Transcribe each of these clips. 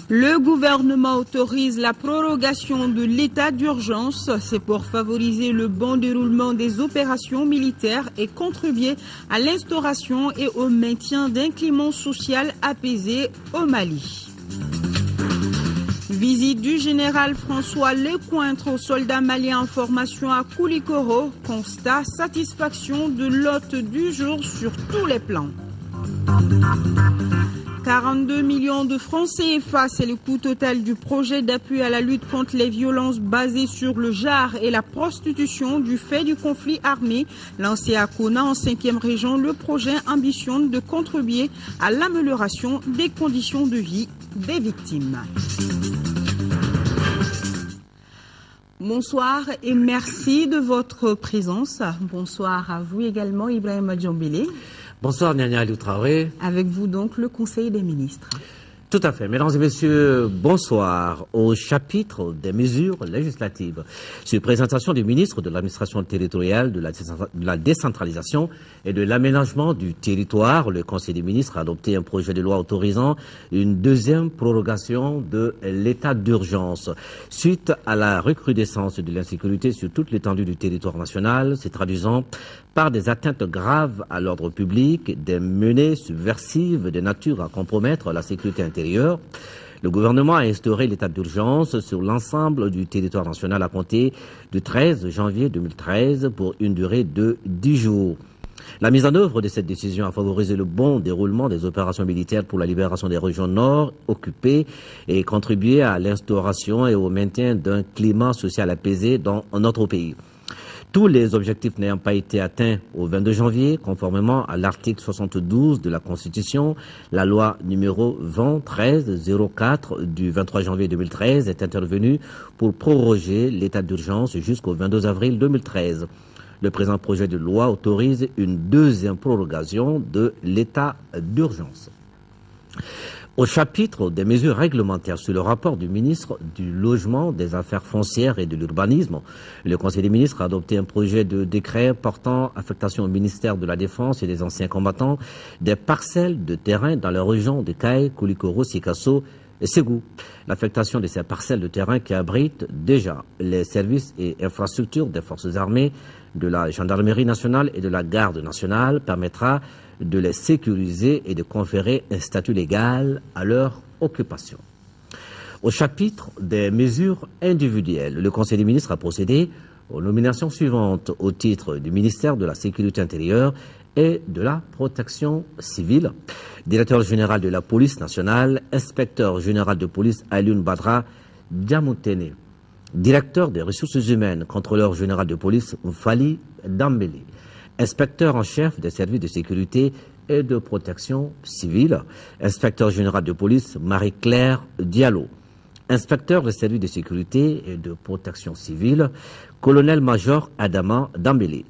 Le gouvernement autorise la prorogation de l'état d'urgence. C'est pour favoriser le bon déroulement des opérations militaires et contribuer à l'instauration et au maintien d'un climat social apaisé au Mali. Visite du général François Lecointre aux soldats maliens en formation à Koulikoro. Constat, satisfaction de l'hôte du jour sur tous les plans. 42 millions de francs CFA, c'est le coût total du projet d'appui à la lutte contre les violences basées sur le genre et la prostitution du fait du conflit armé. Lancé à Kona en 5e région, le projet ambitionne de contribuer à l'amélioration des conditions de vie des victimes. Bonsoir et merci de votre présence. Bonsoir à vous également, Ibrahima Djambélé. Bonsoir, Nyanya Aliou Traoré. Avec vous donc, le Conseil des ministres. Tout à fait. Mesdames et messieurs, bonsoir. Au chapitre des mesures législatives, sur présentation du ministre de l'administration territoriale, de la décentralisation et de l'aménagement du territoire, le Conseil des ministres a adopté un projet de loi autorisant une deuxième prorogation de l'état d'urgence. Suite à la recrudescence de l'insécurité sur toute l'étendue du territoire national, se traduisant par des atteintes graves à l'ordre public, des menées subversives de nature à compromettre la sécurité intérieure, le gouvernement a instauré l'état d'urgence sur l'ensemble du territoire national à compter du 13 janvier 2013 pour une durée de 10 jours. La mise en œuvre de cette décision a favorisé le bon déroulement des opérations militaires pour la libération des régions nord occupées et contribué à l'instauration et au maintien d'un climat social apaisé dans notre pays. Tous les objectifs n'ayant pas été atteints au 22 janvier, conformément à l'article 72 de la Constitution, la loi numéro 2013-04 du 23 janvier 2013 est intervenue pour proroger l'état d'urgence jusqu'au 22 avril 2013. Le présent projet de loi autorise une deuxième prorogation de l'état d'urgence. Au chapitre des mesures réglementaires sur le rapport du ministre du Logement, des Affaires foncières et de l'Urbanisme, le Conseil des ministres a adopté un projet de décret portant affectation au ministère de la Défense et des anciens combattants des parcelles de terrain dans la région de Kayes, Koulikoro, Sikasso et Ségou. L'affectation de ces parcelles de terrain qui abritent déjà les services et infrastructures des forces armées, de la gendarmerie nationale et de la garde nationale permettra de les sécuriser et de conférer un statut légal à leur occupation. Au chapitre des mesures individuelles, le Conseil des ministres a procédé aux nominations suivantes au titre du ministère de la Sécurité intérieure et de la Protection civile. Directeur général de la police nationale, inspecteur général de police Alioune Badra Diamoutene. Directeur des ressources humaines, contrôleur général de police Mfali Dambélé. Inspecteur en chef des services de sécurité et de protection civile, inspecteur général de police Marie-Claire Diallo, inspecteur des services de sécurité et de protection civile, colonel-major Adama Dambélé,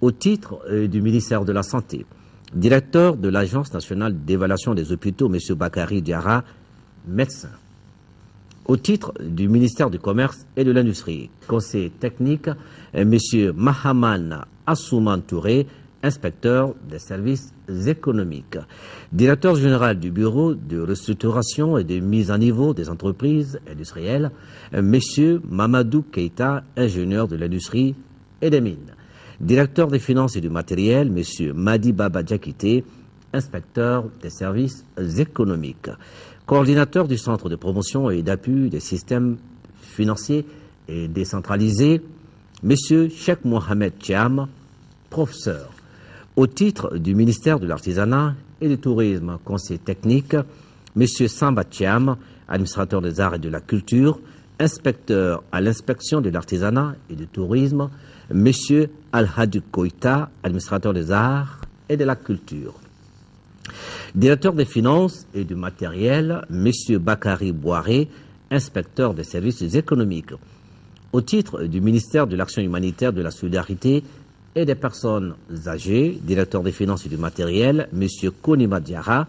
au titre du ministère de la Santé, directeur de l'Agence nationale d'évaluation des hôpitaux, M. Bakari Diarra, médecin. Au titre du ministère du Commerce et de l'Industrie, conseiller technique, M. Mahaman Assouman Touré, inspecteur des services économiques. Directeur général du Bureau de restructuration et de mise à niveau des entreprises industrielles, M. Mamadou Keita, ingénieur de l'industrie et des mines. Directeur des finances et du matériel, M. Madi Baba Diakité, inspecteur des services économiques. Coordinateur du Centre de promotion et d'appui des systèmes financiers et décentralisés, M. Cheikh Mohamed Thiam, professeur. Au titre du ministère de l'Artisanat et du Tourisme, conseiller technique, M. Samba Thiam, administrateur des arts et de la culture, inspecteur à l'inspection de l'artisanat et du tourisme, M. Al-Hadi Koïta, administrateur des arts et de la culture. Directeur des finances et du matériel, M. Bakari Boiré, inspecteur des services économiques. Au titre du ministère de l'Action humanitaire, de la solidarité et des personnes âgées, directeur des finances et du matériel, M. Konima Diarra,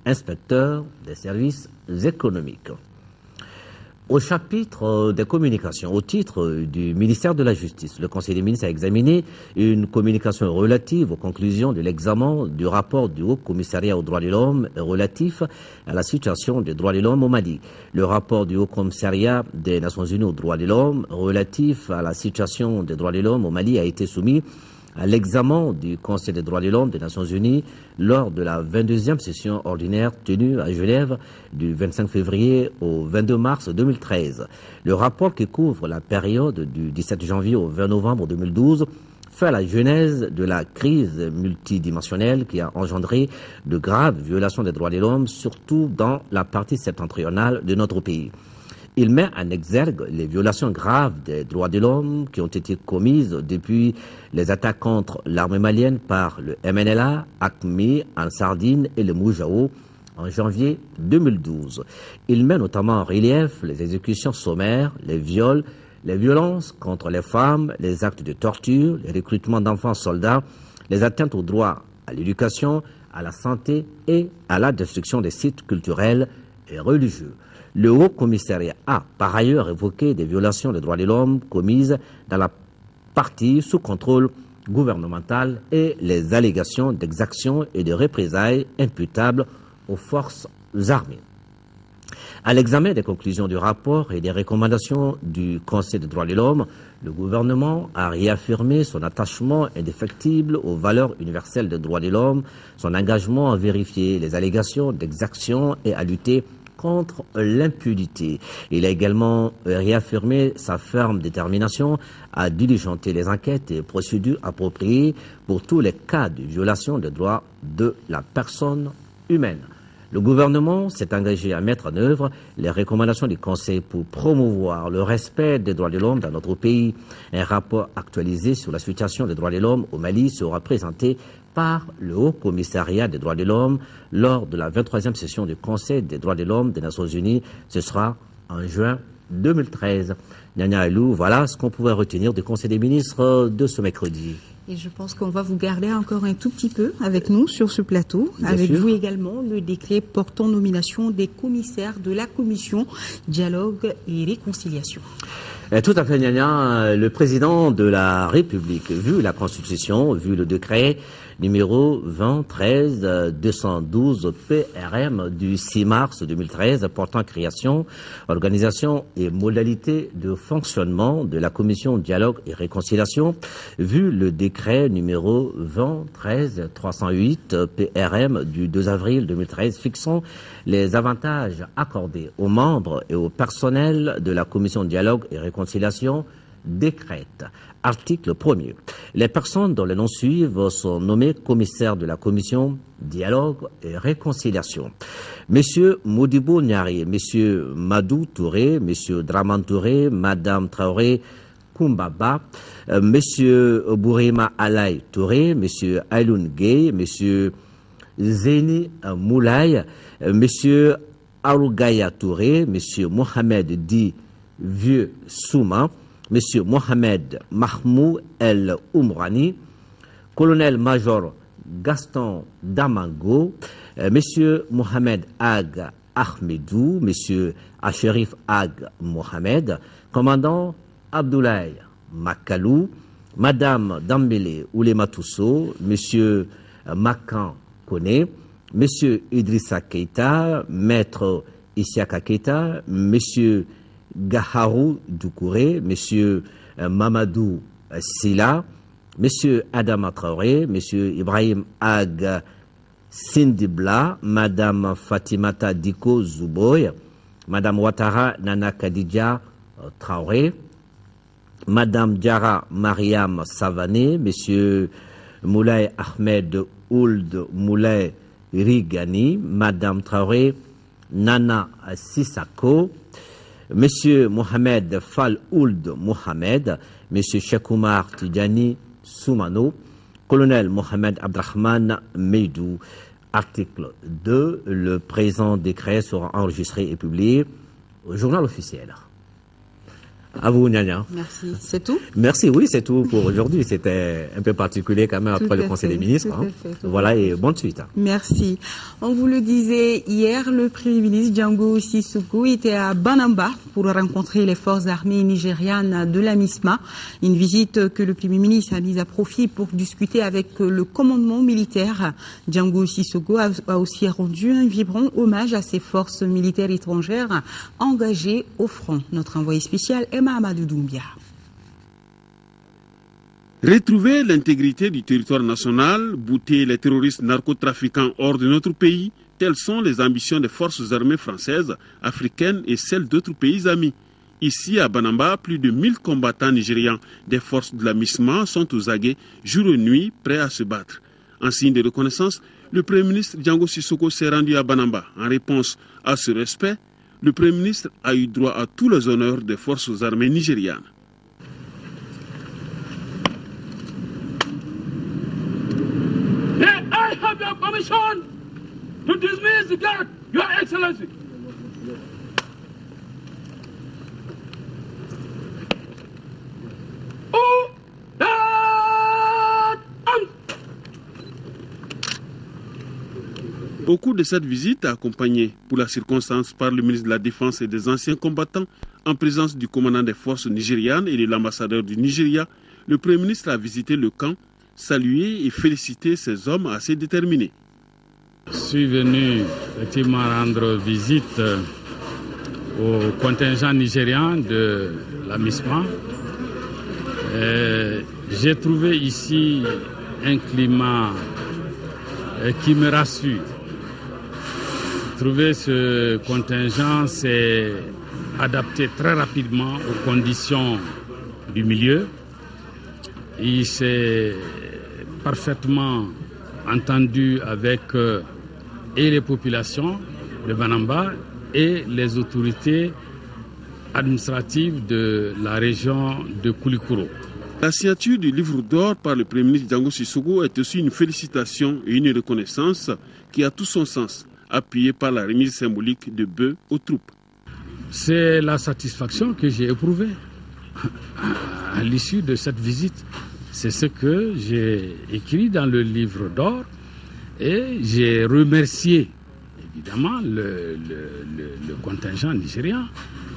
inspecteur des services économiques. Au chapitre des communications, au titre du ministère de la Justice, le Conseil des ministres a examiné une communication relative aux conclusions de l'examen du rapport du Haut Commissariat aux droits de l'homme relatif à la situation des droits de l'homme au Mali. Le rapport du Haut Commissariat des Nations Unies aux droits de l'homme relatif à la situation des droits de l'homme au Mali a été soumis à l'examen du Conseil des droits de l'homme des Nations Unies lors de la 22e session ordinaire tenue à Genève du 25 février au 22 mars 2013. Le rapport qui couvre la période du 17 janvier au 20 novembre 2012 fait la genèse de la crise multidimensionnelle qui a engendré de graves violations des droits de l'homme, surtout dans la partie septentrionale de notre pays. Il met en exergue les violations graves des droits de l'homme qui ont été commises depuis les attaques contre l'armée malienne par le MNLA, AQMI, Ansardine et le Moujao en janvier 2012. Il met notamment en relief les exécutions sommaires, les viols, les violences contre les femmes, les actes de torture, les recrutements d'enfants soldats, les atteintes aux droits à l'éducation, à la santé et à la destruction des sites culturels et religieux. Le Haut Commissariat a par ailleurs évoqué des violations des droits de l'homme commises dans la partie sous contrôle gouvernemental et les allégations d'exactions et de représailles imputables aux forces armées. À l'examen des conclusions du rapport et des recommandations du Conseil des droits de l'homme, le gouvernement a réaffirmé son attachement indéfectible aux valeurs universelles des droits de l'homme, son engagement à vérifier les allégations d'exactions et à lutter contre l'impunité. Il a également réaffirmé sa ferme détermination à diligenter les enquêtes et procédures appropriées pour tous les cas de violation des droits de la personne humaine. Le gouvernement s'est engagé à mettre en œuvre les recommandations du Conseil pour promouvoir le respect des droits de l'homme dans notre pays. Un rapport actualisé sur la situation des droits de l'homme au Mali sera présenté par le Haut Commissariat des droits de l'homme lors de la 23e session du Conseil des droits de l'homme des Nations Unies. Ce sera en juin 2013. Nyanya Alou, voilà ce qu'on pouvait retenir du Conseil des ministres de ce mercredi. Et je pense qu'on va vous garder encore un tout petit peu avec nous sur ce plateau. Bien avec sûr. vous également, le décret portant nomination des commissaires de la Commission Dialogue et Réconciliation. Tout à fait, Nyanya. Le président de la République, vu la Constitution, vu le décret numéro 2013-212 PRM du 6 mars 2013 portant création, organisation et modalités de fonctionnement de la Commission Dialogue et Réconciliation, vu le décret numéro 2013-308 PRM du 2 avril 2013 fixant les avantages accordés aux membres et au personnel de la Commission Dialogue et Réconciliation, décrète. Article 1er. Les personnes dont les noms suivent sont nommées commissaires de la Commission Dialogue et Réconciliation. Monsieur Modibo Nyari, Monsieur Madou Touré, Monsieur Draman Touré, Madame Traoré Koumbaba, Monsieur Bourima Alay Touré, Monsieur Ailoun Gueye, Monsieur Zeni Moulay, Monsieur Arougaya Touré, Monsieur Mohamed Di Vieux Souma, Monsieur Mohamed Mahmou El Oumrani, Colonel-Major Gaston Damango, Monsieur Mohamed Ag Ahmedou, Monsieur Acherif Ag Mohamed, Commandant Abdoulaye Makalou, Madame Dambélé Oulematousso, Monsieur Makan Kone, Monsieur Idrissa Keita, Maître Isiaka Keita, Monsieur Gaharou Doukouré, Monsieur Mamadou Silla, Monsieur Adama Traoré, Monsieur Ibrahim Ag Sindibla, Madame Fatimata Diko Zouboy, Madame Ouattara Nana Kadidja Traoré, Madame Diara Mariam Savané, Monsieur Moulay Ahmed Ould Moulay Rigani, Madame Traoré Nana Sissako, Monsieur Mohamed Fall Ould Mohamed, Monsieur Cheikh Oumar Tidjani Soumano, Colonel Mohamed Abdrahman Meidou. Article 2. Le présent décret sera enregistré et publié au journal officiel. À vous, Nyanya. Merci. C'est tout? Merci, oui, c'est tout pour aujourd'hui. C'était un peu particulier quand même après le Conseil des ministres. Voilà, et bonne suite. Merci. On vous le disait hier, le Premier ministre Django Sissoko était à Banamba pour rencontrer les forces armées nigérianes de la MISMA. Une visite que le Premier ministre a mise à profit pour discuter avec le commandement militaire. Django Sissoko a aussi rendu un vibrant hommage à ses forces militaires étrangères engagées au front. Notre envoyé spécial est Mahamadou Doumbia. Retrouver l'intégrité du territoire national, bouter les terroristes narcotrafiquants hors de notre pays, telles sont les ambitions des forces armées françaises, africaines et celles d'autres pays amis. Ici, à Banamba, plus de 1000 combattants nigérians des forces de la MISMA sont aux aguets, jour et nuit, prêts à se battre. En signe de reconnaissance, le Premier ministre Django Sissoko s'est rendu à Banamba. En réponse à ce respect, le Premier ministre a eu droit à tous les honneurs des forces armées nigérianes. I have your permission to dismiss the guard, Your Excellency. Au cours de cette visite, accompagnée pour la circonstance par le ministre de la Défense et des anciens combattants, en présence du commandant des forces nigérianes et de l'ambassadeur du Nigeria, le Premier ministre a visité le camp, salué et félicité ces hommes assez déterminés. Je suis venu effectivement rendre visite au contingent nigérian de la MISMA. J'ai trouvé ici un climat qui me rassure. Trouver ce contingent s'est adapté très rapidement aux conditions du milieu. Il s'est parfaitement entendu avec et les populations de Banamba et les autorités administratives de la région de Koulikoro. La signature du livre d'or par le Premier ministre Django Sissoko est aussi une félicitation et une reconnaissance qui a tout son sens, appuyée par la remise symbolique de bœufs aux troupes. C'est la satisfaction que j'ai éprouvée à l'issue de cette visite. C'est ce que j'ai écrit dans le livre d'or et j'ai remercié évidemment le contingent nigérian.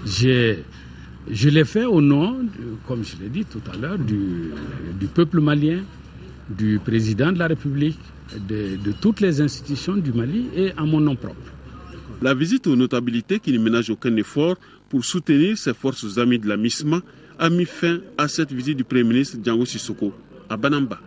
Je l'ai fait au nom, comme je l'ai dit tout à l'heure, du peuple malien, du président de la République, de toutes les institutions du Mali et à mon nom propre. La visite aux notabilités qui ne ménagent aucun effort pour soutenir ces forces amies de la MISMA a mis fin à cette visite du Premier ministre Django Sissoko à Banamba.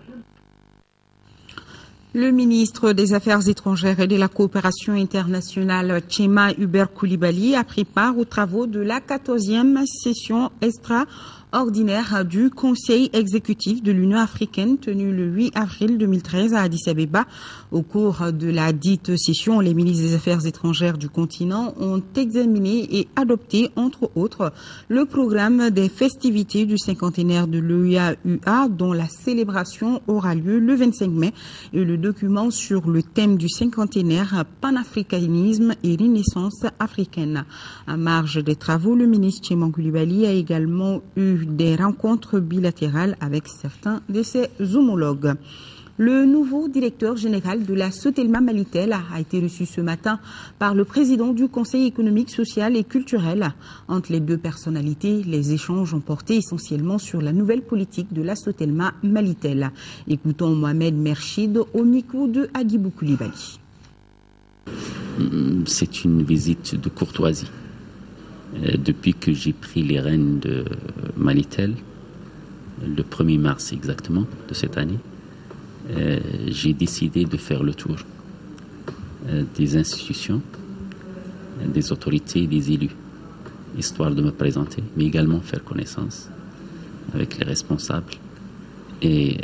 Le ministre des Affaires étrangères et de la coopération internationale, Tchema Hubert Koulibaly, a pris part aux travaux de la 14e session extraordinaire du Conseil exécutif de l'Union africaine tenue le 8 avril 2013 à Addis Abeba. Au cours de la dite session, les ministres des Affaires étrangères du continent ont examiné et adopté, entre autres, le programme des festivités du cinquantenaire de l'OIAUA, dont la célébration aura lieu le 25 mai, et le document sur le thème du cinquantenaire panafricanisme et renaissance africaine. À marge des travaux, le ministre Tchema Koulibaly a également eu des rencontres bilatérales avec certains de ses homologues. Le nouveau directeur général de la Sotelma Malitel a été reçu ce matin par le président du Conseil économique, social et culturel. Entre les deux personnalités, les échanges ont porté essentiellement sur la nouvelle politique de la Sotelma Malitel. Écoutons Mohamed Merchid au micro de Agibou Koulibaly. C'est une visite de courtoisie. Depuis que j'ai pris les rênes de Malitel, le 1er mars exactement de cette année, j'ai décidé de faire le tour des institutions, des autorités et des élus, histoire de me présenter, mais également faire connaissance avec les responsables et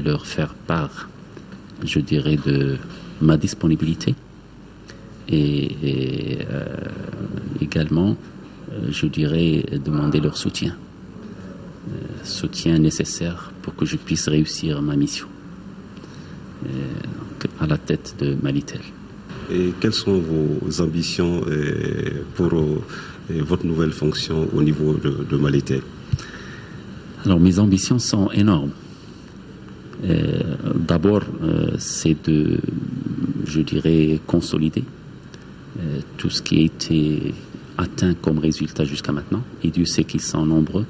leur faire part, je dirais, de ma disponibilité et également, je dirais, demander leur soutien. Soutien nécessaire pour que je puisse réussir ma mission à la tête de Malitel. Et quelles sont vos ambitions pour votre nouvelle fonction au niveau de Malitel? Alors mes ambitions sont énormes. D'abord, c'est de, je dirais, consolider tout ce qui a été atteint comme résultat jusqu'à maintenant, et Dieu sait qu'ils sont nombreux,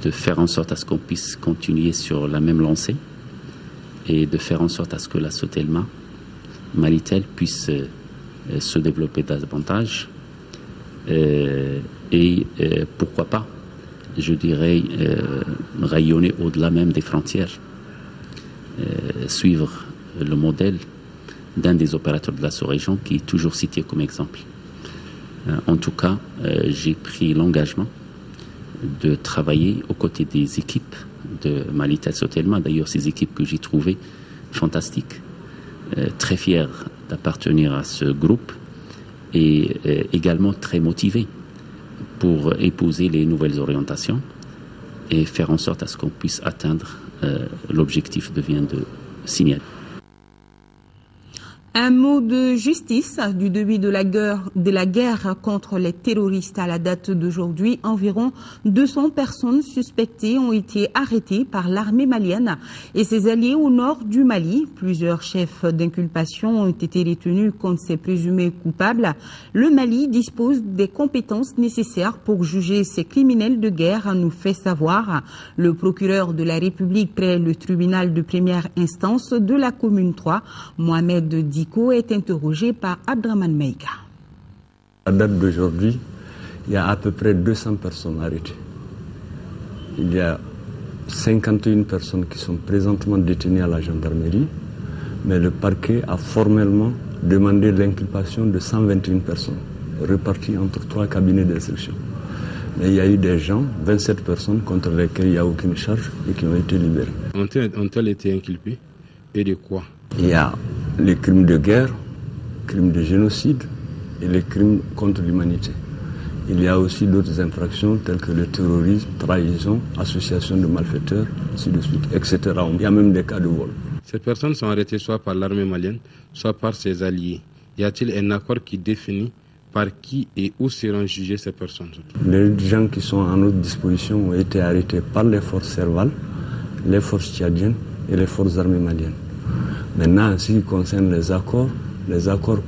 de faire en sorte à ce qu'on puisse continuer sur la même lancée et de faire en sorte à ce que la Sotelma, Malitel, puisse se développer davantage et pourquoi pas, je dirais, rayonner au-delà même des frontières, suivre le modèle d'un des opérateurs de la sous-région qui est toujours cité comme exemple. En tout cas, j'ai pris l'engagement de travailler aux côtés des équipes de Malitel Sotelma. D'ailleurs, ces équipes que j'ai trouvées fantastiques, très fiers d'appartenir à ce groupe et également très motivés pour épouser les nouvelles orientations et faire en sorte à ce qu'on puisse atteindre l'objectif que vient de signaler. Un mot de justice du début de la guerre contre les terroristes. À la date d'aujourd'hui, environ 200 personnes suspectées ont été arrêtées par l'armée malienne et ses alliés au nord du Mali. Plusieurs chefs d'inculpation ont été retenus contre ces présumés coupables. Le Mali dispose des compétences nécessaires pour juger ces criminels de guerre, nous fait savoir le procureur de la République près le tribunal de première instance de la commune 3, Mohamed Diko, est interrogé par Abdraman Meïka. À la date d'aujourd'hui, il y a à peu près 200 personnes arrêtées. Il y a 51 personnes qui sont présentement détenues à la gendarmerie, mais le parquet a formellement demandé l'inculpation de 121 personnes, réparties entre 3 cabinets d'instruction. Mais il y a eu des gens, 27 personnes, contre lesquelles il n'y a aucune charge et qui ont été libérées. Ont-elles été inculpées et de quoi? Il y a les crimes de guerre, crimes de génocide et les crimes contre l'humanité. Il y a aussi d'autres infractions telles que le terrorisme, trahison, association de malfaiteurs, ainsi de suite, etc. Il y a même des cas de vol. Ces personnes sont arrêtées soit par l'armée malienne, soit par ses alliés. Y a-t-il un accord qui définit par qui et où seront jugées ces personnes? Les gens qui sont à notre disposition ont été arrêtés par les forces servales, les forces tchadiennes et les forces armées maliennes. Maintenant, en ce qui concerne les accords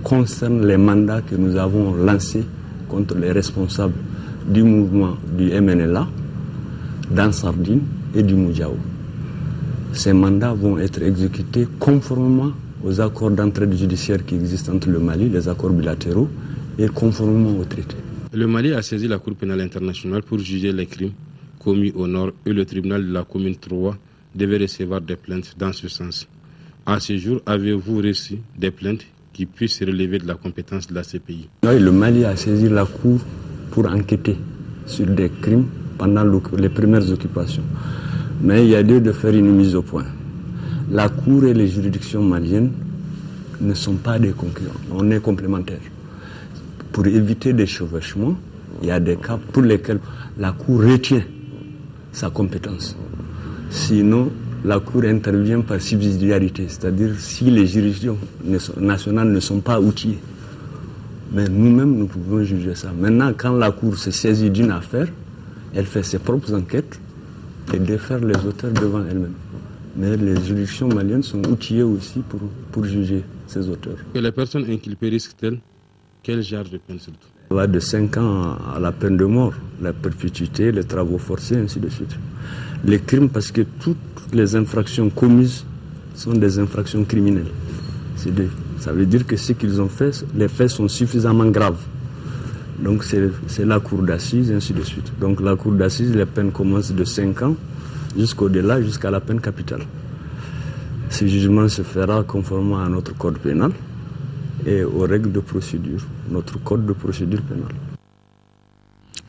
concernent les mandats que nous avons lancés contre les responsables du mouvement du MNLA, d'Ansardine et du Moudjaou. Ces mandats vont être exécutés conformément aux accords d'entraide judiciaire qui existent entre le Mali, les accords bilatéraux, et conformément au traité. Le Mali a saisi la Cour pénale internationale pour juger les crimes commis au nord et le tribunal de la commune 3 devait recevoir des plaintes dans ce sens. À ce jour, avez-vous reçu des plaintes qui puissent relever de la compétence de la CPI? Oui, le Mali a saisi la Cour pour enquêter sur des crimes pendant les premières occupations. Mais il y a lieu de faire une mise au point. La Cour et les juridictions maliennes ne sont pas des concurrents, on est complémentaires. Pour éviter des chevauchements, il y a des cas pour lesquels la Cour retient sa compétence. Sinon, la Cour intervient par subsidiarité, c'est-à-dire si les juridictions nationales ne sont pas outillées. Mais nous-mêmes, nous pouvons juger ça. Maintenant, quand la Cour se saisit d'une affaire, elle fait ses propres enquêtes et défère les auteurs devant elle-même. Mais les juridictions maliennes sont outillées aussi pour juger ces auteurs. Que les personnes inculpées risquent-elles quel genre de peine surtout? Ça va de 5 ans à la peine de mort, la perpétuité, les travaux forcés, ainsi de suite. Les crimes, parce que toutes les infractions commises sont des infractions criminelles. Ça veut dire que ce qu'ils ont fait, les faits sont suffisamment graves. Donc c'est la cour d'assises, ainsi de suite. Donc la cour d'assises, les peines commencent de 5 ans jusqu'au-delà, jusqu'à la peine capitale. Ce jugement se fera conformément à notre code pénal et aux règles de procédure, notre code de procédure pénale.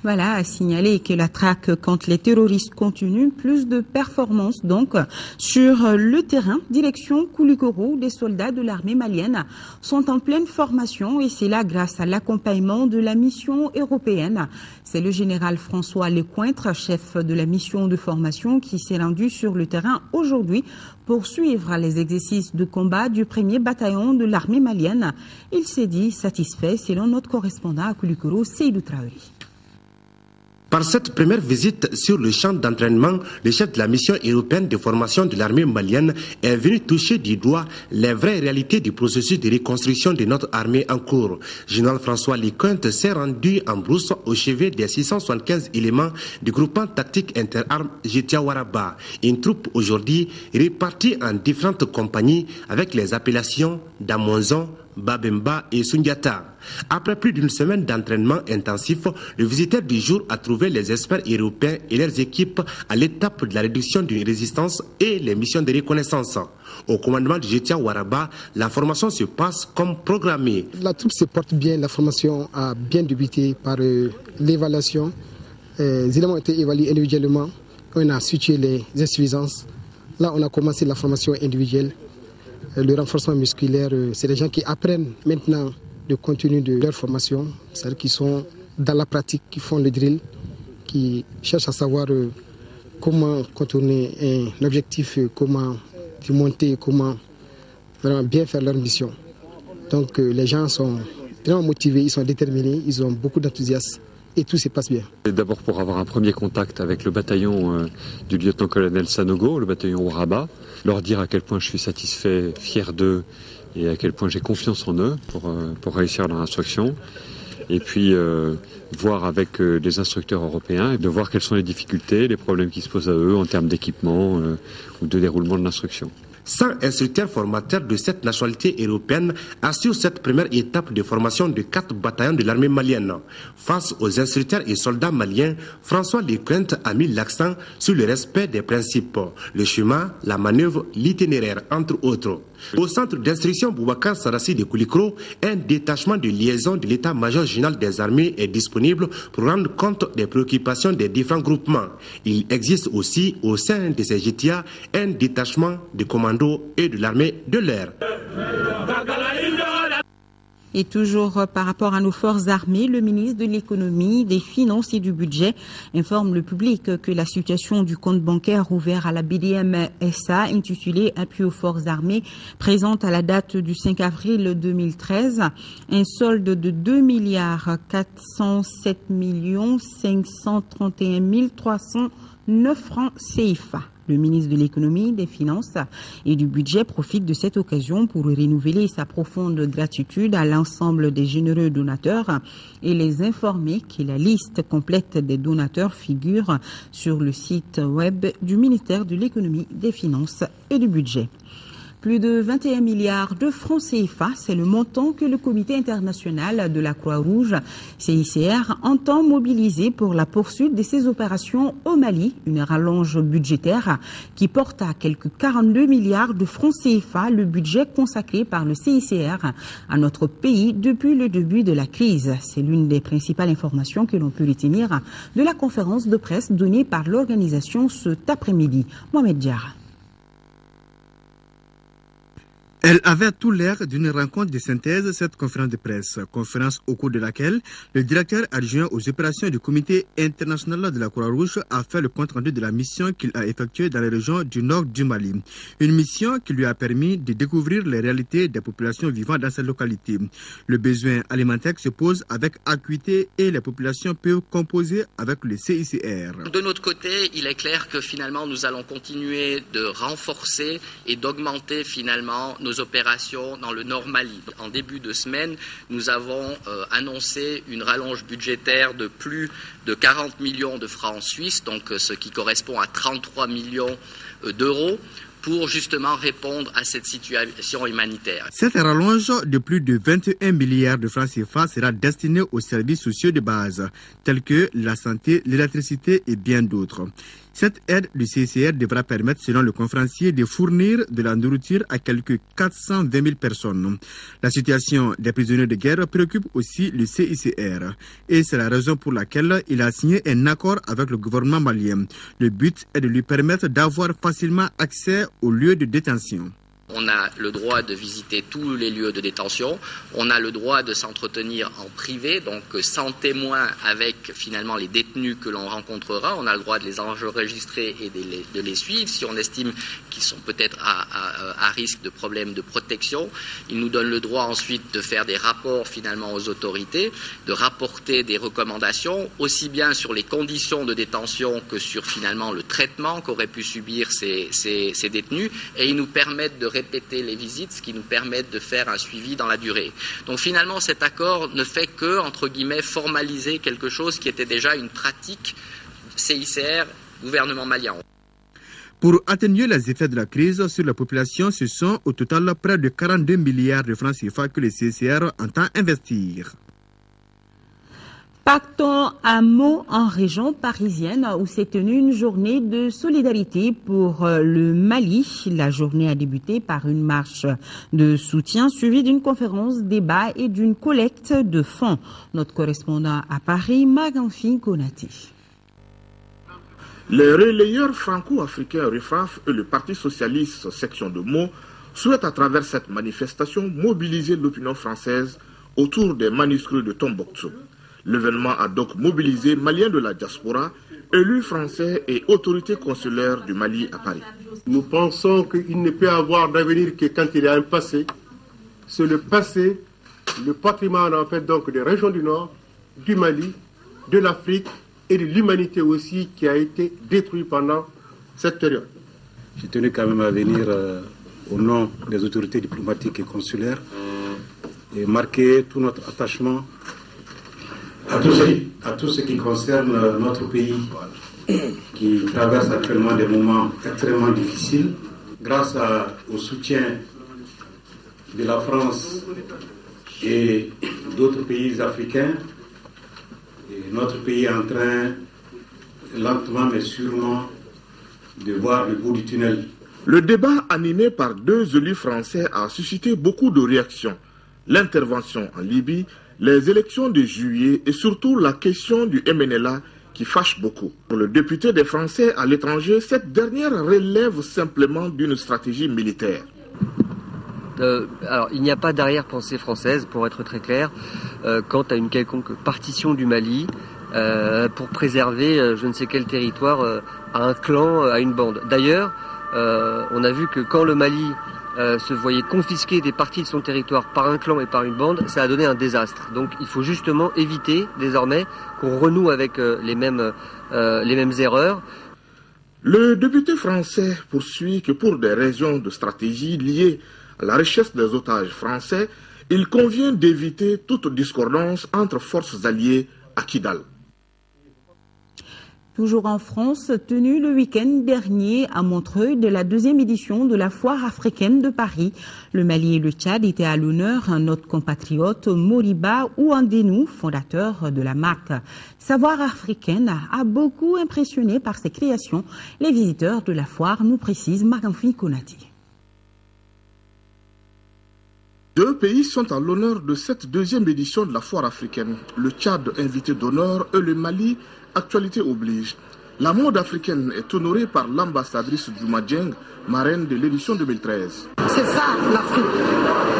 Voilà, à signaler que la traque contre les terroristes continue. Plus de performances donc sur le terrain. Direction Koulikoro, des soldats de l'armée malienne sont en pleine formation et c'est là grâce à l'accompagnement de la mission européenne. C'est le général François Lecointre, chef de la mission de formation, qui s'est rendu sur le terrain aujourd'hui pour suivre les exercices de combat du 1er bataillon de l'armée malienne. Il s'est dit satisfait selon notre correspondant à Koulikoro, Seydou Traoré. Par cette première visite sur le champ d'entraînement, le chef de la mission européenne de formation de l'armée malienne est venu toucher du doigt les vraies réalités du processus de reconstruction de notre armée en cours. Général François Lecointre s'est rendu en brousse au chevet des 675 éléments du groupement tactique interarmes Jetia Waraba, une troupe aujourd'hui répartie en différentes compagnies avec les appellations d'Amonzon, Babemba et Sundiata. Après plus d'une semaine d'entraînement intensif, le visiteur du jour a trouvé les experts européens et leurs équipes à l'étape de la réduction d'une résistance et les missions de reconnaissance. Au commandement du Jetia Waraba, la formation se passe comme programmé. La troupe se porte bien, la formation a bien débuté par l'évaluation. Les éléments ont été évalués individuellement, on a situé les insuffisances. Là, on a commencé la formation individuelle. Le renforcement musculaire, c'est des gens qui apprennent maintenant le contenu de leur formation, c'est-à-dire qui sont dans la pratique, qui font le drill, qui cherchent à savoir comment contourner un objectif, comment monter, comment vraiment bien faire leur mission. Donc les gens sont vraiment motivés, ils sont déterminés, ils ont beaucoup d'enthousiasme. Et tout se passe bien. D'abord pour avoir un premier contact avec le bataillon du lieutenant-colonel Sanogo, le bataillon Waraba, leur dire à quel point je suis satisfait, fier d'eux et à quel point j'ai confiance en eux pour réussir leur instruction. Et puis voir avec les instructeurs européens, de voir quelles sont les difficultés, les problèmes qui se posent à eux en termes d'équipement ou de déroulement de l'instruction. 100 instructeurs formateurs de cette nationalité européenne assurent cette première étape de formation de 4 bataillons de l'armée malienne. Face aux instructeurs et soldats maliens, François Lecointre a mis l'accent sur le respect des principes, le chemin, la manœuvre, l'itinéraire, entre autres. Au centre d'instruction Boubacar Sarassi de Koulikoro, un détachement de liaison de l'état-major général des armées est disponible pour rendre compte des préoccupations des différents groupements. Il existe aussi au sein de ces JTA un détachement de commandos et de l'armée de l'air. Et toujours par rapport à nos forces armées, le ministre de l'économie, des finances et du budget informe le public que la situation du compte bancaire ouvert à la BDM SA, intitulé Appui aux forces armées, présente à la date du 5 avril 2013 un solde de 2 407 531 309 francs CFA. Le ministre de l'économie, des finances et du budget profite de cette occasion pour renouveler sa profonde gratitude à l'ensemble des généreux donateurs et les informer que la liste complète des donateurs figure sur le site web du ministère de l'économie, des finances et du budget. Plus de 21 milliards de francs CFA, c'est le montant que le Comité international de la Croix-Rouge, CICR, entend mobiliser pour la poursuite de ses opérations au Mali, une rallonge budgétaire qui porte à quelques 42 milliards de francs CFA le budget consacré par le CICR à notre pays depuis le début de la crise. C'est l'une des principales informations que l'on peut retenir de la conférence de presse donnée par l'organisation cet après-midi. Mohamed Diarra. Elle avait tout l'air d'une rencontre de synthèse, cette conférence de presse. Conférence au cours de laquelle le directeur adjoint aux opérations du Comité international de la Croix-Rouge a fait le compte-rendu de la mission qu'il a effectuée dans les régions du nord du Mali. Une mission qui lui a permis de découvrir les réalités des populations vivant dans cette localité. Le besoin alimentaire se pose avec acuité et les populations peuvent composer avec le CICR. De notre côté, il est clair que finalement nous allons continuer de renforcer et d'augmenter finalement nos opérations dans le Nord Mali. En début de semaine, nous avons annoncé une rallonge budgétaire de plus de 40 millions de francs suisses, donc ce qui correspond à 33 millions d'euros, pour justement répondre à cette situation humanitaire. Cette rallonge de plus de 21 milliards de francs CFA sera destinée aux services sociaux de base, tels que la santé, l'électricité et bien d'autres. Cette aide du CICR devra permettre, selon le conférencier, de fournir de la nourriture à quelques 420 000 personnes. La situation des prisonniers de guerre préoccupe aussi le CICR et c'est la raison pour laquelle il a signé un accord avec le gouvernement malien. Le but est de lui permettre d'avoir facilement accès aux lieux de détention. On a le droit de visiter tous les lieux de détention, on a le droit de s'entretenir en privé, donc sans témoin avec finalement les détenus que l'on rencontrera, on a le droit de les enregistrer et de les suivre si on estime qu'ils sont peut-être à risque de problèmes de protection. Il nous donne le droit ensuite de faire des rapports finalement aux autorités, de rapporter des recommandations, aussi bien sur les conditions de détention que sur finalement le traitement qu'auraient pu subir ces détenus, et ils nous permettent de répéter les visites, ce qui nous permet de faire un suivi dans la durée. Donc finalement, cet accord ne fait que, entre guillemets, formaliser quelque chose qui était déjà une pratique CICR, gouvernement malien. Pour atténuer les effets de la crise sur la population, ce sont au total près de 42 milliards de francs CFA que le CICR entend investir. Partons à Meaux, en région parisienne, où s'est tenue une journée de solidarité pour le Mali. La journée a débuté par une marche de soutien suivie d'une conférence débat et d'une collecte de fonds. Notre correspondant à Paris, Maganfi Konati. Les relayeurs franco-africains REFAF et le Parti socialiste section de Meaux souhaitent à travers cette manifestation mobiliser l'opinion française autour des manuscrits de Tombouctou. L'événement a donc mobilisé Maliens de la diaspora, élus français et autorités consulaires du Mali à Paris. Nous pensons qu'il ne peut y avoir d'avenir que quand il y a un passé. C'est le passé, le patrimoine en fait donc des régions du Nord, du Mali, de l'Afrique et de l'humanité aussi qui a été détruit pendant cette période. J'ai tenu quand même à venir au nom des autorités diplomatiques et consulaires et marquer tout notre attachement à tout ce qui concerne notre pays qui traverse actuellement des moments extrêmement difficiles. Grâce au soutien de la France et d'autres pays africains, et notre pays est en train, lentement mais sûrement, de voir le bout du tunnel. Le débat animé par deux élus français a suscité beaucoup de réactions. L'intervention en Libye, les élections de juillet et surtout la question du MNLA qui fâche beaucoup. Pour le député des Français à l'étranger, cette dernière relève simplement d'une stratégie militaire. Alors, il n'y a pas d'arrière-pensée française, pour être très clair, quant à une quelconque partition du Mali pour préserver je ne sais quel territoire à un clan, à une bande. D'ailleurs, on a vu que quand le Mali se voyait confisquer des parties de son territoire par un clan et par une bande, ça a donné un désastre. Donc il faut justement éviter désormais qu'on renoue avec les mêmes erreurs. Le député français poursuit que pour des raisons de stratégie liées à la richesse des otages français, il convient d'éviter toute discordance entre forces alliées à Kidal. Toujours en France, tenue le week-end dernier à Montreuil de la deuxième édition de la Foire africaine de Paris. Le Mali et le Tchad étaient à l'honneur, notre compatriote Moriba Ouandénou, fondateur de la marque Savoir africaine, a beaucoup impressionné par ses créations. Les visiteurs de la foire nous précisent Maganfi Konati. Deux pays sont à l'honneur de cette deuxième édition de la Foire africaine. Le Tchad, invité d'honneur, et le Mali, actualité oblige. La mode africaine est honorée par l'ambassadrice Djouma Dieng, marraine de l'édition 2013. C'est ça l'Afrique.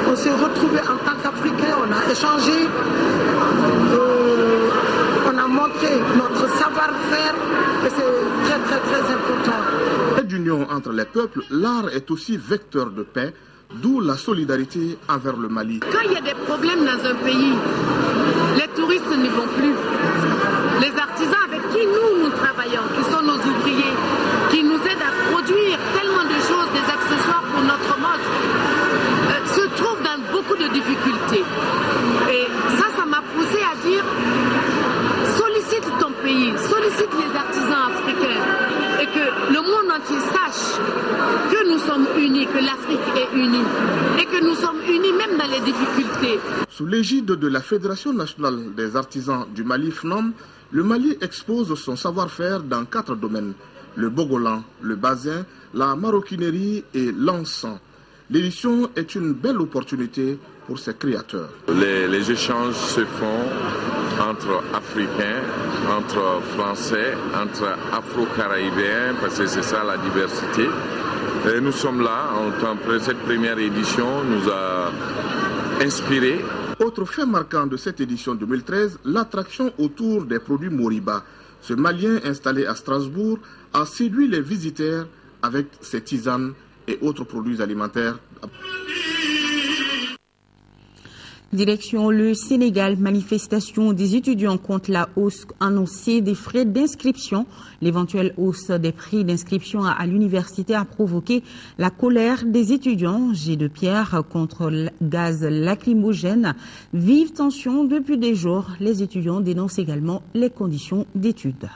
On s'est retrouvés en tant qu'Africains, on a échangé, on a montré notre savoir-faire et c'est très très très important. L'aide d'union entre les peuples, l'art est aussi vecteur de paix, d'où la solidarité envers le Mali. Quand il y a des problèmes dans un pays, les touristes n'y vont plus. Les artisans avec qui nous travaillons, qui sont nos ouvriers, qui nous aident à produire tellement de choses, des accessoires pour notre mode, se trouvent dans beaucoup de difficultés. Et ça m'a poussé à dire, sollicite ton pays, sollicite les artisans africains et que le monde entier sache que nous sommes unis, que l'Afrique est unie et que nous sommes unis même dans les difficultés. Sous l'égide de la Fédération nationale des artisans du Mali, FNOM, le Mali expose son savoir-faire dans 4 domaines. le bogolan, le basin, la maroquinerie et l'encens. L'édition est une belle opportunité pour ses créateurs. Les échanges se font entre Africains, entre Français, entre Afro-Caraïbéens, parce que c'est ça la diversité. Et nous sommes là, cette première édition nous a inspirés. Autre fait marquant de cette édition 2013, l'attraction autour des produits Moriba. Ce Malien installé à Strasbourg a séduit les visiteurs avec ses tisanes et autres produits alimentaires. Direction le Sénégal, manifestation des étudiants contre la hausse annoncée des frais d'inscription. L'éventuelle hausse des prix d'inscription à l'université a provoqué la colère des étudiants. Jet de pierre contre le gaz lacrymogène. Vive tension depuis des jours. Les étudiants dénoncent également les conditions d'études.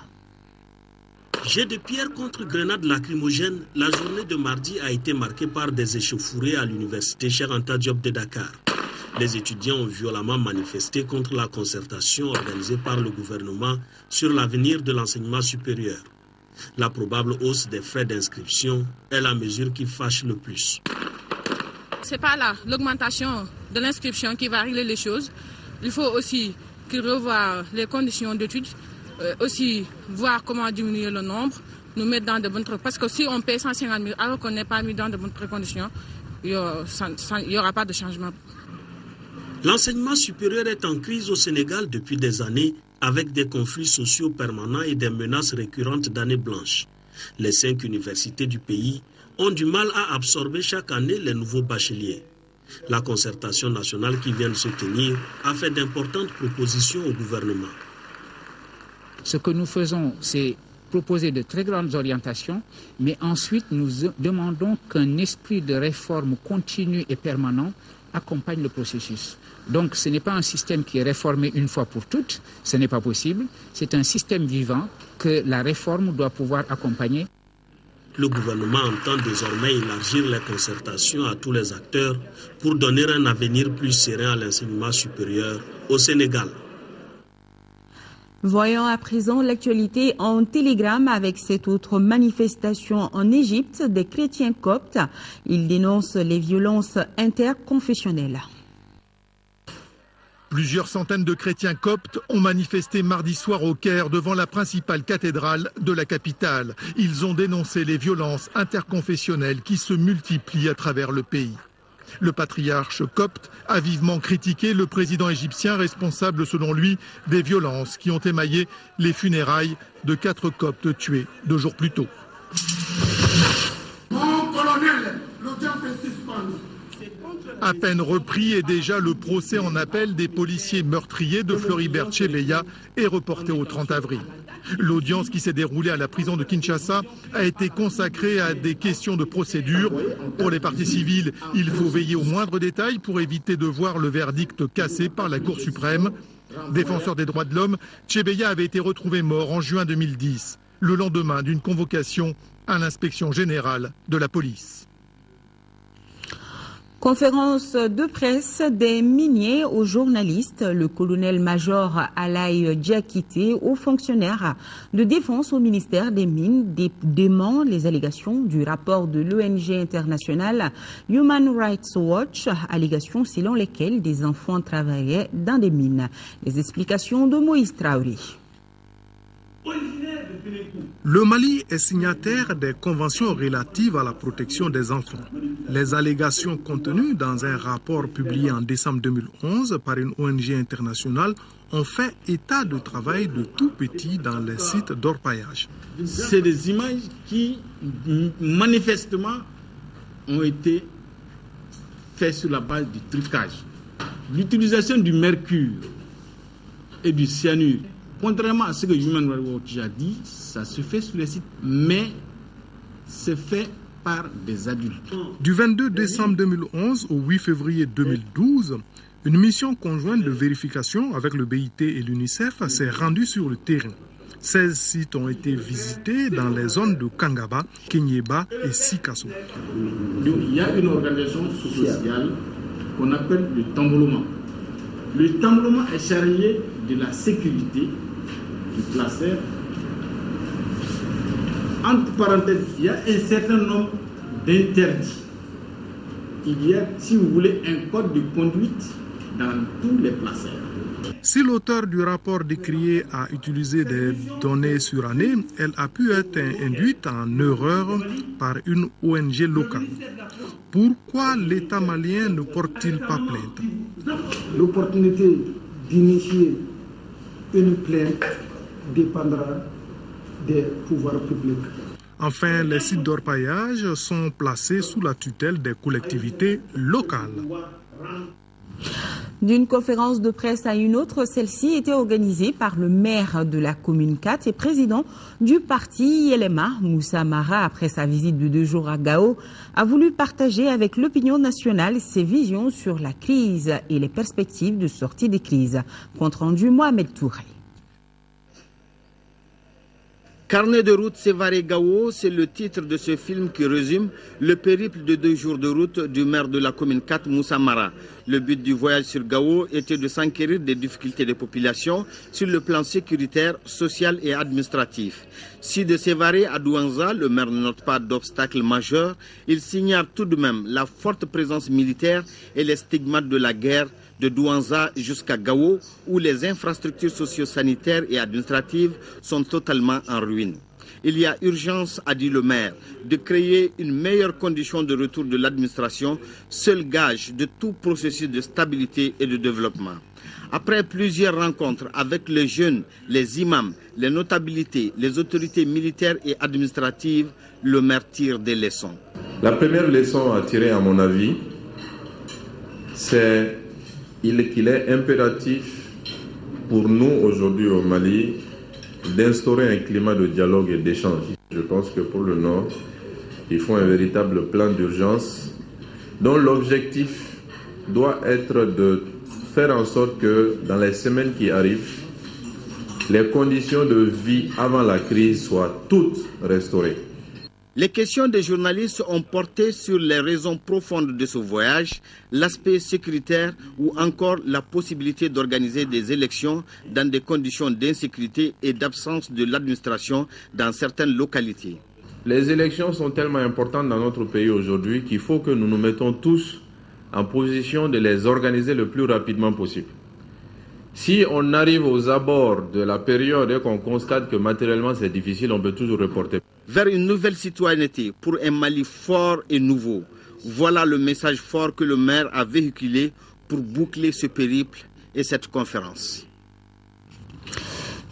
Jet de pierre contre grenade lacrymogène, la journée de mardi a été marquée par des échauffourées à l'université Cheikh Anta Diop de Dakar. Les étudiants ont violemment manifesté contre la concertation organisée par le gouvernement sur l'avenir de l'enseignement supérieur. La probable hausse des frais d'inscription est la mesure qui fâche le plus. Ce n'est pas là l'augmentation de l'inscription qui va régler les choses. Il faut aussi qu'ils revoient les conditions d'études, aussi voir comment diminuer le nombre, nous mettre dans de bonnes conditions. Parce que si on paye 150 000 alors qu'on n'est pas mis dans de bonnes conditions, il n'y aura pas de changement. L'enseignement supérieur est en crise au Sénégal depuis des années, avec des conflits sociaux permanents et des menaces récurrentes d'années blanches. Les 5 universités du pays ont du mal à absorber chaque année les nouveaux bacheliers. La concertation nationale qui vient de se tenir a fait d'importantes propositions au gouvernement. Ce que nous faisons, c'est proposer de très grandes orientations, mais ensuite nous demandons qu'un esprit de réforme continu et permanent accompagne le processus. Donc ce n'est pas un système qui est réformé une fois pour toutes, ce n'est pas possible. C'est un système vivant que la réforme doit pouvoir accompagner. Le gouvernement entend désormais élargir les concertations à tous les acteurs pour donner un avenir plus serein à l'enseignement supérieur au Sénégal. Voyons à présent l'actualité en télégramme avec cette autre manifestation en Égypte des chrétiens coptes. Ils dénoncent les violences interconfessionnelles. Plusieurs centaines de chrétiens coptes ont manifesté mardi soir au Caire devant la principale cathédrale de la capitale. Ils ont dénoncé les violences interconfessionnelles qui se multiplient à travers le pays. Le patriarche copte a vivement critiqué le président égyptien responsable selon lui des violences qui ont émaillé les funérailles de 4 coptes tués 2 jours plus tôt. Mon colonel, l'audience est suspendue. À peine repris et déjà le procès en appel des policiers meurtriers de Floribert Chebeya est reporté au 30 avril. L'audience qui s'est déroulée à la prison de Kinshasa a été consacrée à des questions de procédure. Pour les parties civiles, il faut veiller aux moindres détails pour éviter de voir le verdict cassé par la Cour suprême. Défenseur des droits de l'homme, Chebeya avait été retrouvé mort en juin 2010, le lendemain d'une convocation à l'inspection générale de la police. Conférence de presse des miniers aux journalistes. Le colonel-major Alaï Diakité, haut fonctionnaire de défense au ministère des Mines, dément les allégations du rapport de l'ONG internationale Human Rights Watch, allégations selon lesquelles des enfants travaillaient dans des mines. Les explications de Moïse Traoré. Le Mali est signataire des conventions relatives à la protection des enfants. Les allégations contenues dans un rapport publié en décembre 2011 par une ONG internationale ont fait état de travail de tout petits dans les sites d'orpaillage. C'est des images qui, manifestement, ont été faites sur la base du trucage. L'utilisation du mercure et du cyanure, contrairement à ce que Human Rights Watch a dit, ça se fait sur les sites, mais c'est fait par des adultes. Du 22 décembre 2011 au 8 février 2012, une mission conjointe de vérification avec le BIT et l'UNICEF s'est rendue sur le terrain. 16 sites ont été visités dans les zones de Kangaba, Kenyeba et Sikasso. Il y a une organisation sociale qu'on appelle le Tamboloma. Le Tamboloma est chargé de la sécurité du placeur entre parenthèses, il y a un certain nombre d'interdits. Il y a, si vous voulez, un code de conduite dans tous les placeurs. Si l'auteur du rapport décrié a utilisé des données surannées, elle a pu être induite en erreur par une ONG locale. Pourquoi l'État malien ne porte-t-il pas plainte? L'opportunité d'initier une plainte dépendra des pouvoirs publics. Enfin, les sites d'orpaillage sont placés sous la tutelle des collectivités locales. D'une conférence de presse à une autre, celle-ci était organisée par le maire de la commune 4 et président du parti LMA, Moussa Mara, après sa visite de 2 jours à Gao, a voulu partager avec l'opinion nationale ses visions sur la crise et les perspectives de sortie des crises. Compte rendu Mohamed Touré. Carnet de route Sévaré-Gao, c'est le titre de ce film qui résume le périple de 2 jours de route du maire de la commune 4, Moussa Mara. Le but du voyage sur Gao était de s'enquérir des difficultés des populations sur le plan sécuritaire, social et administratif. Si de Sévaré à Douanza, le maire ne note pas d'obstacles majeurs, il signale tout de même la forte présence militaire et les stigmates de la guerre de Douanza jusqu'à Gao, où les infrastructures socio-sanitaires et administratives sont totalement en ruine. Il y a urgence, a dit le maire, de créer une meilleure condition de retour de l'administration, seul gage de tout processus de stabilité et de développement. Après plusieurs rencontres avec les jeunes, les imams, les notabilités, les autorités militaires et administratives, le maire tire des leçons. La première leçon à tirer, à mon avis, c'est qu'il est impératif pour nous aujourd'hui au Mali d'instaurer un climat de dialogue et d'échange. Je pense que pour le Nord, il faut un véritable plan d'urgence dont l'objectif doit être de faire en sorte que dans les semaines qui arrivent, les conditions de vie avant la crise soient toutes restaurées. Les questions des journalistes ont porté sur les raisons profondes de ce voyage, l'aspect sécuritaire ou encore la possibilité d'organiser des élections dans des conditions d'insécurité et d'absence de l'administration dans certaines localités. Les élections sont tellement importantes dans notre pays aujourd'hui qu'il faut que nous nous mettons tous en position de les organiser le plus rapidement possible. Si on arrive aux abords de la période et qu'on constate que matériellement c'est difficile, on peut toujours reporter. Vers une nouvelle citoyenneté pour un Mali fort et nouveau. Voilà le message fort que le maire a véhiculé pour boucler ce périple et cette conférence.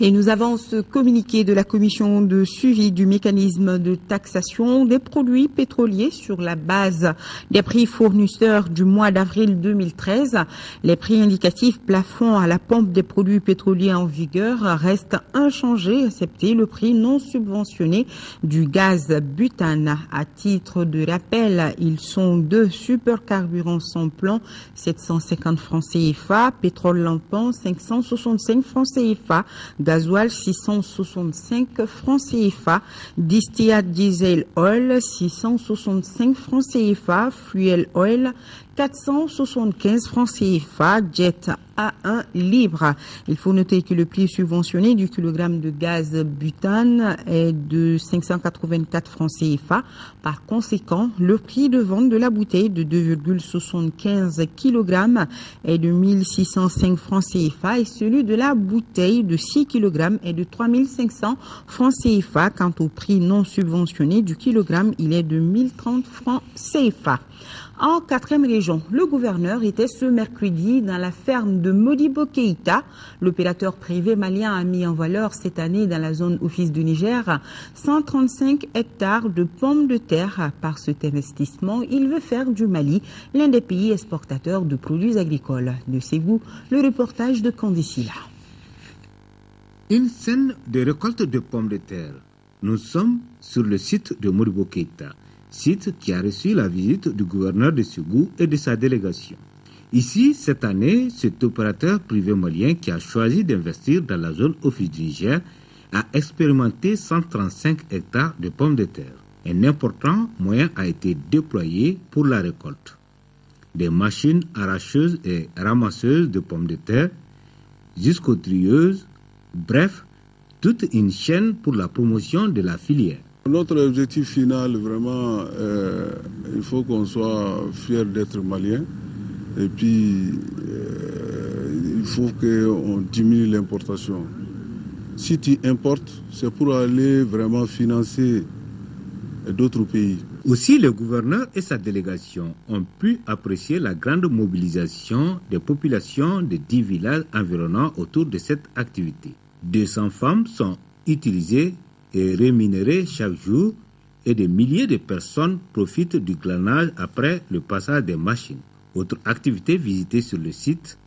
Et nous avons ce communiqué de la commission de suivi du mécanisme de taxation des produits pétroliers sur la base des prix fournisseurs du mois d'avril 2013. Les prix indicatifs plafond à la pompe des produits pétroliers en vigueur restent inchangés, excepté le prix non subventionné du gaz butane. À titre de rappel, ils sont 2 supercarburants sans plan, 750 francs CFA, pétrole lampant, 565 francs CFA, gasoil 665 francs CFA, distillate diesel oil 665 francs CFA, fuel oil 475 francs CFA, jet A1 libre. Il faut noter que le prix subventionné du kilogramme de gaz butane est de 584 francs CFA. Par conséquent, le prix de vente de la bouteille de 2,75 kg est de 1605 francs CFA et celui de la bouteille de 6 kg est de 3500 francs CFA. Quant au prix non subventionné du kilogramme, il est de 1030 francs CFA. En 4e région, le gouverneur était ce mercredi dans la ferme de Modibo Keïta. L'opérateur privé malien a mis en valeur cette année dans la zone office du Niger 135 hectares de pommes de terre. Par cet investissement, il veut faire du Mali l'un des pays exportateurs de produits agricoles. De Ségou, le reportage de Kandisila. Une scène de récolte de pommes de terre. Nous sommes sur le site de Modibo Keïta, site qui a reçu la visite du gouverneur de Ségou et de sa délégation. Ici, cette année, cet opérateur privé malien qui a choisi d'investir dans la zone office du Niger a expérimenté 135 hectares de pommes de terre. Un important moyen a été déployé pour la récolte. Des machines arracheuses et ramasseuses de pommes de terre jusqu'aux trieuses, bref, toute une chaîne pour la promotion de la filière. Notre objectif final, vraiment, il faut qu'on soit fiers d'être malien. Et puis, il faut qu'on diminue l'importation. Si tu importes, c'est pour aller vraiment financer d'autres pays. Aussi, le gouverneur et sa délégation ont pu apprécier la grande mobilisation des populations de 10 villages environnants autour de cette activité. 200 femmes sont utilisées et rémunérées chaque jour et des milliers de personnes profitent du glanage après le passage des machines. Autre activité visitée sur le site,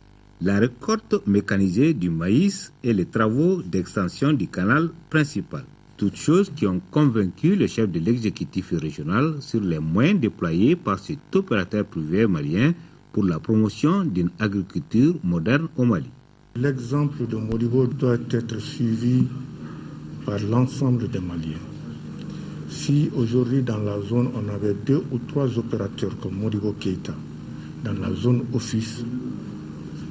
la récolte mécanisée du maïs et les travaux d'extension du canal principal. Toutes choses qui ont convaincu le chef de l'exécutif régional sur les moyens déployés par cet opérateur privé malien pour la promotion d'une agriculture moderne au Mali. L'exemple de Modibo doit être suivi par l'ensemble des Maliens. Si aujourd'hui dans la zone on avait 2 ou 3 opérateurs comme Modibo Keïta, dans la zone office,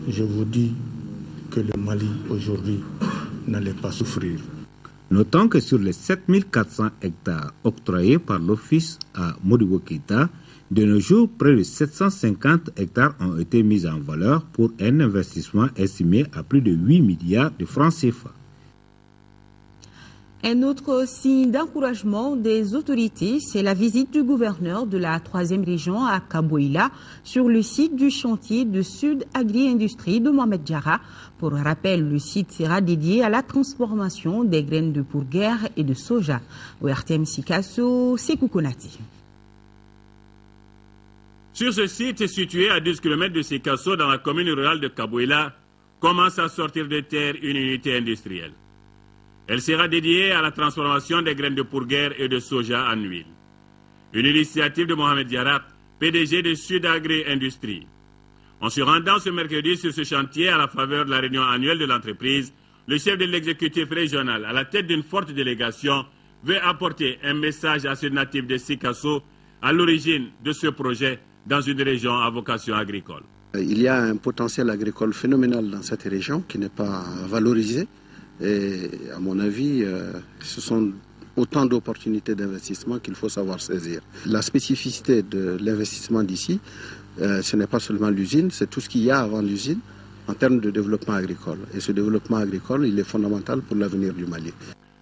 je vous dis que le Mali aujourd'hui n'allait pas souffrir. Notons que sur les 7400 hectares octroyés par l'Office à Modibo Keïta, de nos jours, près de 750 hectares ont été mis en valeur pour un investissement estimé à plus de 8 milliards de francs CFA. Un autre signe d'encouragement des autorités, c'est la visite du gouverneur de la 3e région à Kaboïla sur le site du chantier de Sud Agri-Industrie de Mohamed Diarra. Pour rappel, le site sera dédié à la transformation des graines de pourguère et de soja. Au RTM Sikasso, Sekou Konati. Sur ce site situé à 12 km de Sikasso dans la commune rurale de Kaboïla, commence à sortir de terre une unité industrielle. Elle sera dédiée à la transformation des graines de pourguère et de soja en huile. Une initiative de Mohamed Diarra, PDG de Sud Agri-Industrie. En se rendant ce mercredi sur ce chantier à la faveur de la réunion annuelle de l'entreprise, le chef de l'exécutif régional, à la tête d'une forte délégation, veut apporter un message à ce natif de Sikasso à l'origine de ce projet dans une région à vocation agricole. Il y a un potentiel agricole phénoménal dans cette région qui n'est pas valorisé. Et à mon avis, ce sont autant d'opportunités d'investissement qu'il faut savoir saisir. La spécificité de l'investissement d'ici, ce n'est pas seulement l'usine, c'est tout ce qu'il y a avant l'usine en termes de développement agricole. Et ce développement agricole, il est fondamental pour l'avenir du Mali.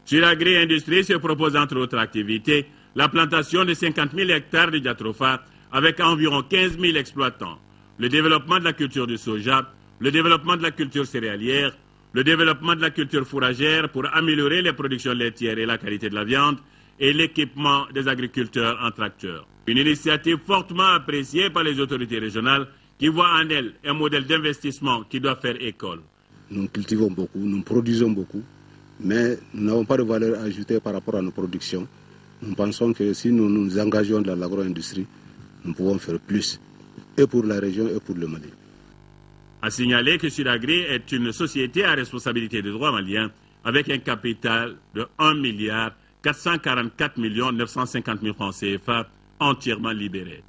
Sur l'agri-industrie se propose entre autres activités la plantation de 50 000 hectares de jatropha avec environ 15 000 exploitants, le développement de la culture du soja, le développement de la culture céréalière, le développement de la culture fourragère pour améliorer les productions laitières et la qualité de la viande et l'équipement des agriculteurs en tracteurs. Une initiative fortement appréciée par les autorités régionales qui voient en elle un modèle d'investissement qui doit faire école. Nous cultivons beaucoup, nous produisons beaucoup, mais nous n'avons pas de valeur ajoutée par rapport à nos productions. Nous pensons que si nous nous engageons dans l'agro-industrie, nous pouvons faire plus, et pour la région et pour le Mali. À signaler que Sudagri est une société à responsabilité de droit malien avec un capital de 1 milliard 444 950 000 francs CFA entièrement libérés.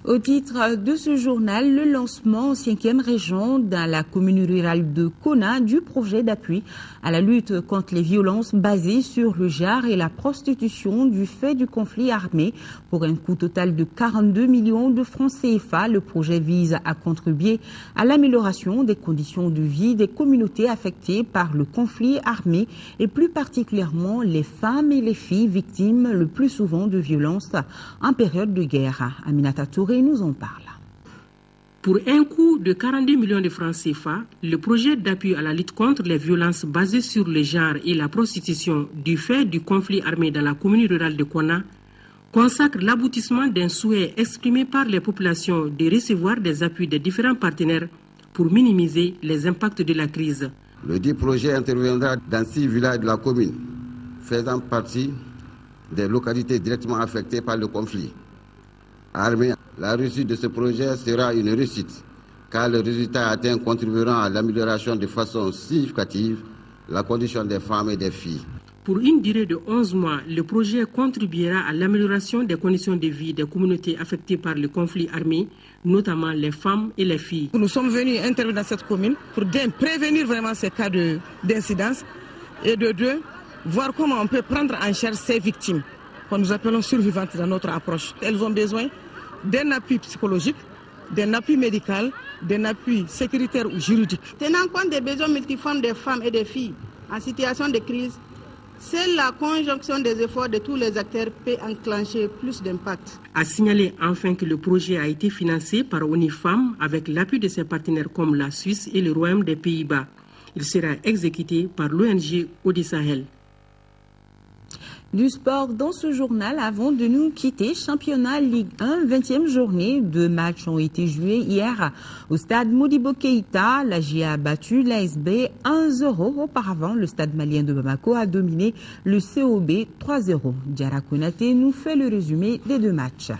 Au titre de ce journal, le lancement en 5e région dans la commune rurale de Kona du projet d'appui à la lutte contre les violences basées sur le genre et la prostitution du fait du conflit armé. Pour un coût total de 42 millions de francs CFA, le projet vise à contribuer à l'amélioration des conditions de vie des communautés affectées par le conflit armé et plus particulièrement les femmes et les filles victimes le plus souvent de violences en période de guerre. Aminata Touré nous en parle. Pour un coût de 42 millions de francs CFA, le projet d'appui à la lutte contre les violences basées sur le genre et la prostitution du fait du conflit armé dans la commune rurale de Kona consacre l'aboutissement d'un souhait exprimé par les populations de recevoir des appuis des différents partenaires pour minimiser les impacts de la crise. Le dit projet interviendra dans 6 villages de la commune, faisant partie des localités directement affectées par le conflit armé. La réussite de ce projet sera une réussite, car les résultats atteints contribueront à l'amélioration de façon significative la condition des femmes et des filles. Pour une durée de 11 mois, le projet contribuera à l'amélioration des conditions de vie des communautés affectées par le conflit armé, notamment les femmes et les filles. Nous sommes venus intervenir dans cette commune pour prévenir vraiment ces cas d'incidence et de deux, voir comment on peut prendre en charge ces victimes, que nous appelons survivantes dans notre approche. Elles ont besoin d'un appui psychologique, d'un appui médical, d'un appui sécuritaire ou juridique. Tenant compte des besoins multiformes des femmes et des filles en situation de crise, seule la conjonction des efforts de tous les acteurs peut enclencher plus d'impact. A signaler enfin que le projet a été financé par ONU Femmes avec l'appui de ses partenaires comme la Suisse et le Royaume des Pays-Bas. Il sera exécuté par l'ONG Audi Sahel. Du sport dans ce journal avant de nous quitter. Championnat Ligue 1, 20e journée. 2 matchs ont été joués hier au stade Modibo Keïta. La GIA a battu l'ASB 1-0. Auparavant, le stade malien de Bamako a dominé le COB 3-0. Diarra Konaté nous fait le résumé des 2 matchs.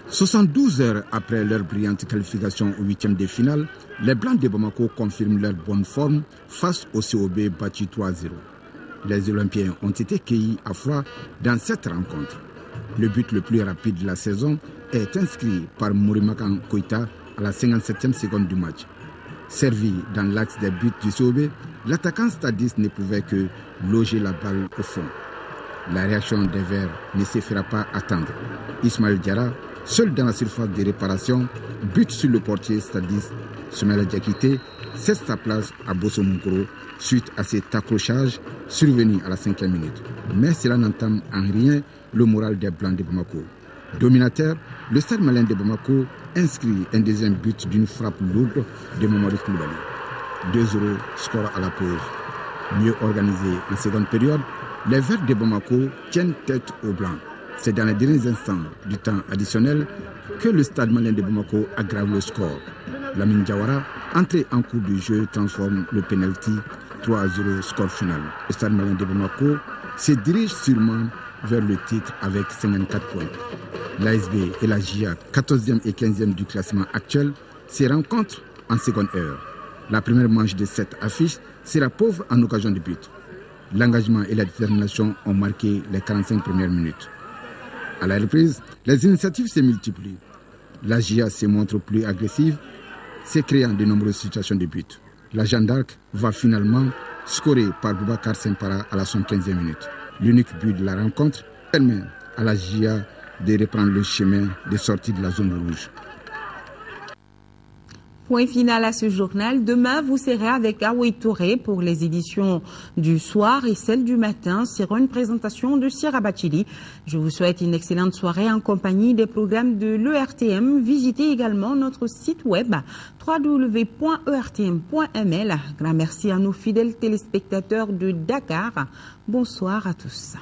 72 heures après leur brillante qualification au 8e de finale, les Blancs de Bamako confirment leur bonne forme face au COB battu 3-0. Les Olympiens ont été cueillis à froid dans cette rencontre. Le but le plus rapide de la saison est inscrit par Mourimakan Koïta à la 57e seconde du match. Servi dans l'axe des buts du COB, l'attaquant stadiste ne pouvait que loger la balle au fond. La réaction des Verts ne se fera pas attendre. Ismaël Diarra, seul dans la surface de réparation, bute sur le portier stadiste. Soumaïla Diakité cesse sa place à Bosso Munkoro suite à cet accrochage survenu à la 5e minute. Mais cela n'entame en rien le moral des Blancs de Bamako. Dominateur, le stade malien de Bamako inscrit un deuxième but d'une frappe lourde de Mamadou Koulibaly. 2-0, score à la pause. Mieux organisé en seconde période, les Verts de Bamako tiennent tête aux Blancs. C'est dans les derniers instants du temps additionnel que le stade malien de Bamako aggrave le score. Lamine Diawara, entré en cours du jeu, transforme le penalty 3-0 score final. Le stade malien de Bamako se dirige sûrement vers le titre avec 54 points. L'ASB et la GIA, 14e et 15e du classement actuel, se rencontrent en seconde heure. La première manche de cette affiche sera pauvre en occasion de but. L'engagement et la détermination ont marqué les 45 premières minutes. À la reprise, les initiatives se multiplient. La GIA se montre plus agressive, se créant de nombreuses situations de but. La Jeanne d'Arc va finalement scorer par Boubacar Sempara à la 75e minute. L'unique but de la rencontre permet à la GIA de reprendre le chemin de sortie de la zone rouge. Point final à ce journal. Demain, vous serez avec Aoué Touré pour les éditions du soir et celles du matin sur une présentation de Sierra Bachili. Je vous souhaite une excellente soirée en compagnie des programmes de l'ERTM. Visitez également notre site web www.ertm.ml. Grand merci à nos fidèles téléspectateurs de Dakar. Bonsoir à tous.